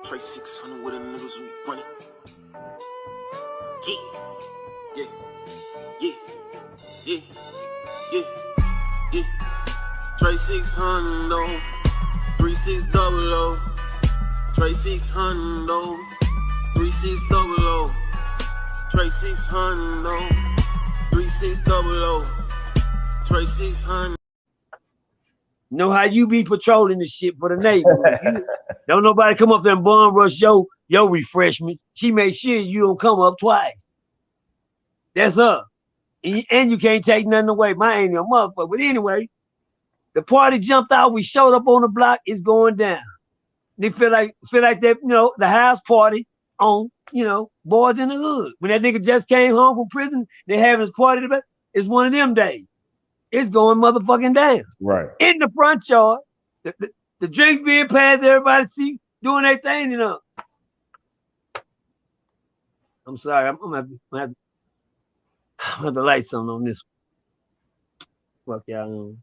Trey 600 with a niggas who run it. Yeah, yeah, yeah, yeah, yeah, yeah. Trey 600 though, 3600. Trey 600 though, 3600. Trey 600 though, 3600. Trey 600. Know how you be patrolling the shit for the neighborhood. Don't nobody come up there and bum rush your refreshment. She made sure you don't come up twice. That's her. And you can't take nothing away. Mine ain't no motherfucker. But anyway, the party jumped out. We showed up on the block. It's going down. They feel like that, the house party on, Boys in the Hood. When that nigga just came home from prison, they having his party. It's one of them days. It's going motherfucking down. Right. In the front yard. The drinks being passed, everybody see doing their thing, I'm sorry, I'm gonna have the lights on this. Fuck y'all.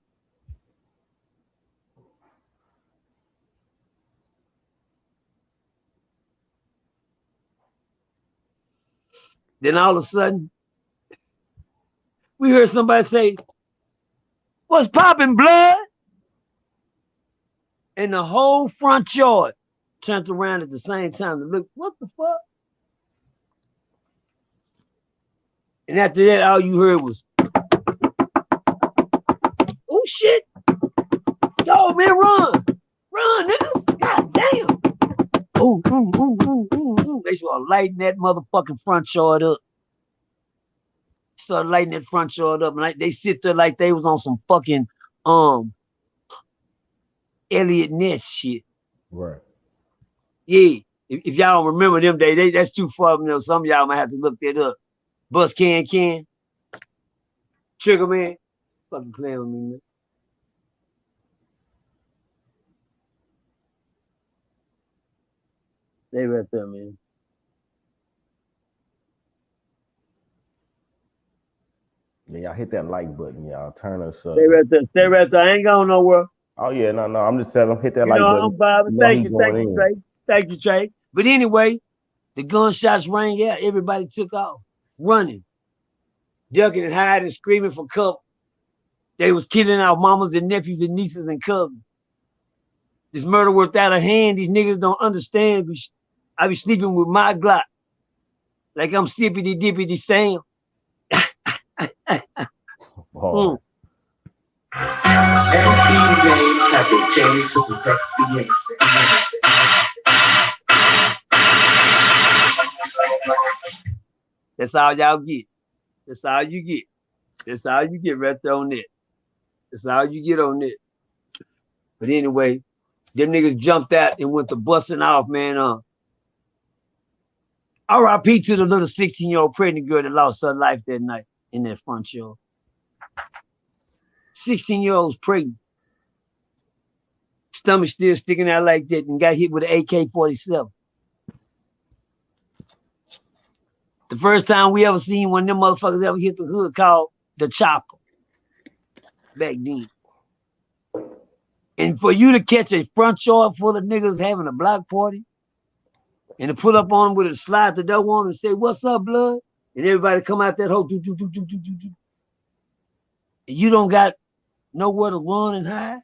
Then all of a sudden, we heard somebody say, "What's popping, blood?" And the whole front yard turned around at the same time to look, what the fuck? And after that, all you heard was, oh shit. Yo, man, run. Run, niggas. God damn. Ooh. They started lighting that motherfucking front yard up. Started lighting that front yard up. And they sit there like they was on some fucking Elliot Ness shit. Right. Yeah. If y'all don't remember them days, that's too far. Some of y'all might have to look that up. Bus Ken. Trigger Man. Fucking playing with me, man. They right there, man. Yeah, y'all hit that like button, y'all. Turn us up. Stay right there. Stay right there. I ain't going nowhere. Oh yeah, no. I'm just telling them hit that like button. I'm Bob. Thank you, Trey. Thank you, Trey. But anyway, the gunshots rang out. Everybody took off, running, ducking and hiding, screaming for cover. They was killing our mamas and nephews and nieces and cousins. This murder worked out of hand. These niggas don't understand. I be sleeping with my Glock, like I'm sippity dippity Sam. And Steve names have been changed to protect the innocent. That's all y'all get. That's all you get. That's all you get right there on it. That's all you get on it. But anyway, them niggas jumped out and went to busting off, man. R.I.P. to the little 16-year-old pregnant girl that lost her life that night in that front yard. 16-year-old's pregnant. Stomach still sticking out like that and got hit with an AK-47. The first time we ever seen one of them motherfuckers ever hit the hood called the chopper back then. And for you to catch a front yard full of niggas having a block party and to pull up on them with a slide the door on and say, "What's up, blood?" And everybody come out that hole, and you don't got nowhere to run and hide.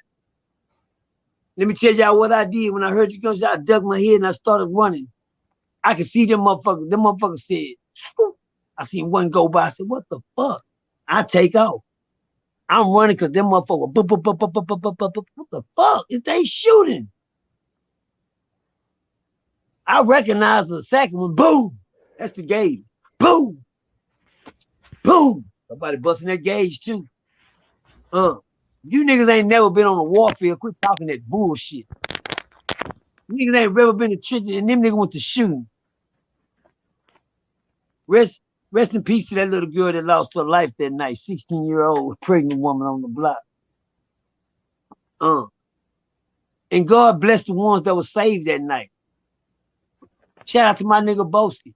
Let me tell y'all what I did when I heard the gunshot. I ducked my head and I started running. I could see them motherfuckers. Them motherfuckers said, "Swoop." I seen one go by. I said, "What the fuck?" I take off. I'm running because them motherfuckers. What the fuck? Is they shooting? I recognize the second one. Boom. That's the gauge. Boom. Boom. Somebody busting that gauge too. You niggas ain't never been on a warfare. Quit talking that bullshit. You niggas ain't never been to trenches and them niggas went to shooting. Rest in peace to that little girl that lost her life that night. 16-year-old pregnant woman on the block. And God bless the ones that were saved that night. Shout out to my nigga Boski.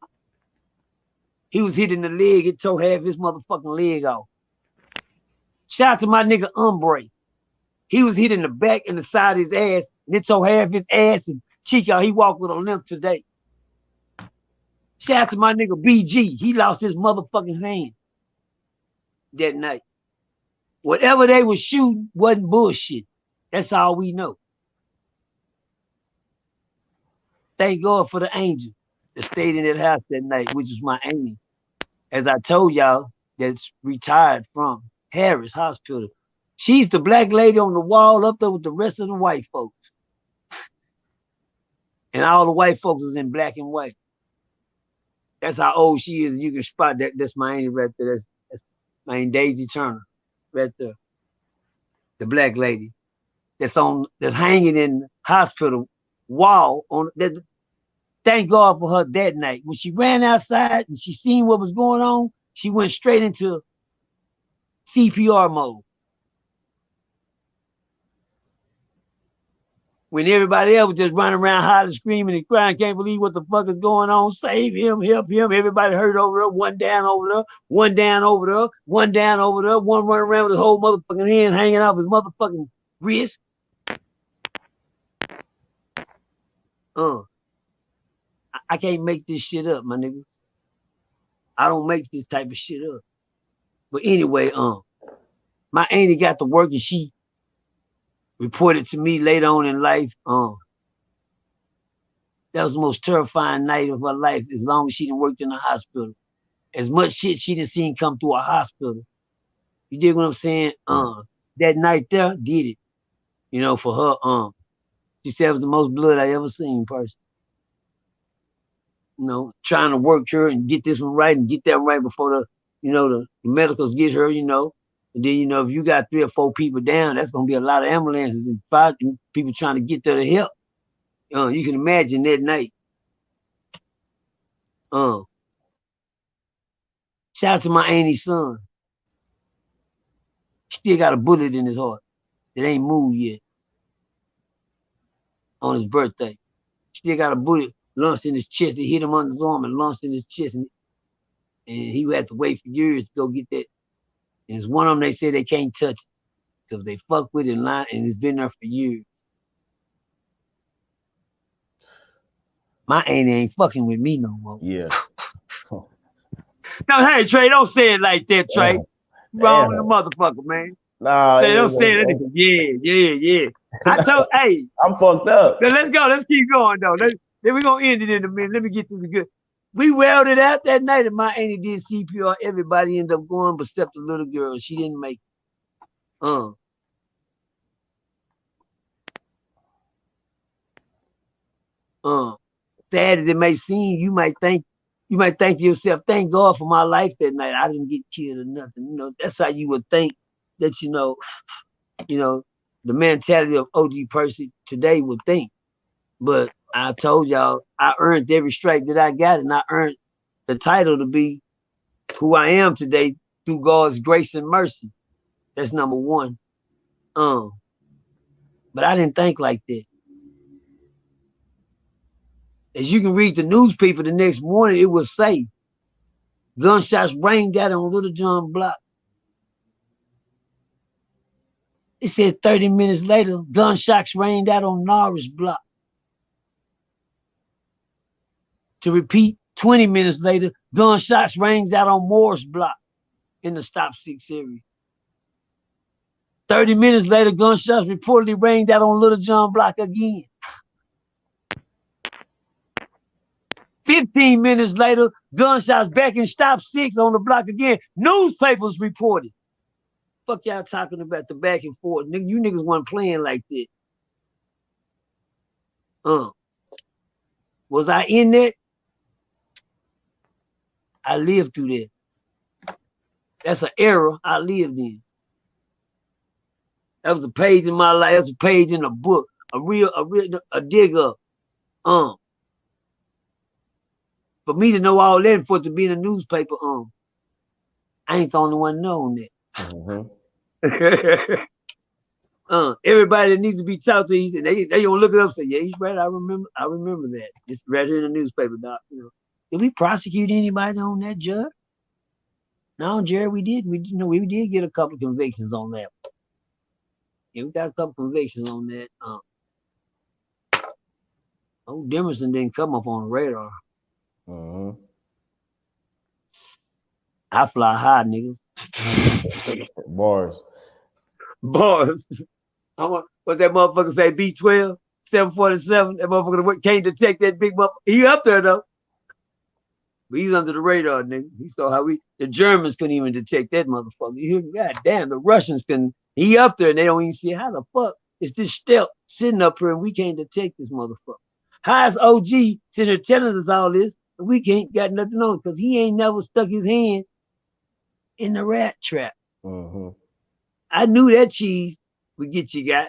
He was hit in the leg. It tore half his motherfucking leg off. Shout out to my nigga Umbre. He was hit in the back and the side of his ass, and it tore half his ass and Chico, he walked with a limp today. Shout out to my nigga BG. He lost his motherfucking hand that night. Whatever they was shooting wasn't bullshit. That's all we know. Thank God for the angel that stayed in that house that night, which was my auntie. As I told y'all, that's retired from Harris Hospital. She's the black lady on the wall up there with the rest of the white folks. And all the white folks is in black and white. That's how old she is. And you can spot that. That's my auntie right there. That's my Aunt Daisy Turner right there. The black lady that's hanging in the hospital wall on that. Thank God for her that night. When she ran outside and she seen what was going on, she went straight into CPR mode. When everybody else was just running around hollering, screaming, and crying, can't believe what the fuck is going on. Save him, help him. Everybody hurt over there. One down over there. One down over there. One down over there. One running around with his whole motherfucking hand hanging off his motherfucking wrist. I can't make this shit up, my nigga. I don't make this type of shit up. But anyway, my auntie got to work and she reported to me later on in life. That was the most terrifying night of her life as long as she done worked in a hospital. As much shit she done seen come through a hospital. You dig what I'm saying? That night there did it. You know, for her, she said it was the most blood I ever seen, Percy. You know, trying to work her and get this one right and get that right before the medicals get her, And then, if you got 3 or 4 people down, that's going to be a lot of ambulances and 5 people trying to get there to help. You can imagine that night. Shout out to my auntie's son. Still got a bullet in his heart that ain't moved yet on his birthday. Still got a bullet launched in his chest. It hit him on his arm and launched in his chest. And he would have to wait for years to go get that. And it's one of them they say they can't touch it because they fuck with it and it's been there for years. My auntie ain't fucking with me no more. Yeah. No, hey, Trey, don't say it like that, Trey. Wrong the motherfucker, man. Nah, don't say that. Yeah. I told, hey. I'm fucked up. Let's go. Let's keep going, though. Then we're going to end it in a minute. Let me get to the good. We welded out that night, and my auntie did CPR. Everybody ended up going except the little girl. She didn't make it. Sad as it may seem, you might think to yourself, thank God for my life that night. I didn't get killed or nothing. That's how you would think that, the mentality of OG Percy today would think. But I told y'all, I earned every strike that I got, and I earned the title to be who I am today through God's grace and mercy. That's number one. But I didn't think like that. As you can read the newspaper the next morning, it will say, gunshots rained out on Little John Block. It said 30 minutes later, gunshots rained out on Norris Block. To repeat, 20 minutes later, gunshots rained out on Morris Block in the Stop 6 area. 30 minutes later, gunshots reportedly rained out on Little John Block again. 15 minutes later, gunshots back in Stop 6 on the block again. Newspapers reported. Fuck y'all talking about the back and forth. Nigga, you niggas weren't playing like that. Was I in that? I lived through that. That's an era I lived in. That was a page in my life. That was a page in a book. A dig up. For me to know all that and for it to be in a newspaper, I ain't the only one knowing that. Everybody that needs to be taught to, and they gonna look it up and say, yeah, he's right. I remember that. It's right here in the newspaper, doc. Did we prosecute anybody on that, Judge? No, Jerry, we did. We did get a couple of convictions on that. Yeah, we got a couple of convictions on that. Oh, Demerson didn't come up on the radar. Mm-hmm. I fly high, niggas. Bars. Boys. What that motherfucker say? B12, 747. That motherfucker can't detect that big motherfucker. He up there though. But he's under the radar, nigga. He saw how the Germans couldn't even detect that motherfucker. You hear me? God damn, the Russians can. He up there and they don't even see how the fuck is this stealth sitting up here and we can't detect this motherfucker. How is OG sitting there telling us all this and we can't got nothing on because he ain't never stuck his hand in the rat trap. Mm-hmm. I knew that cheese would get you got.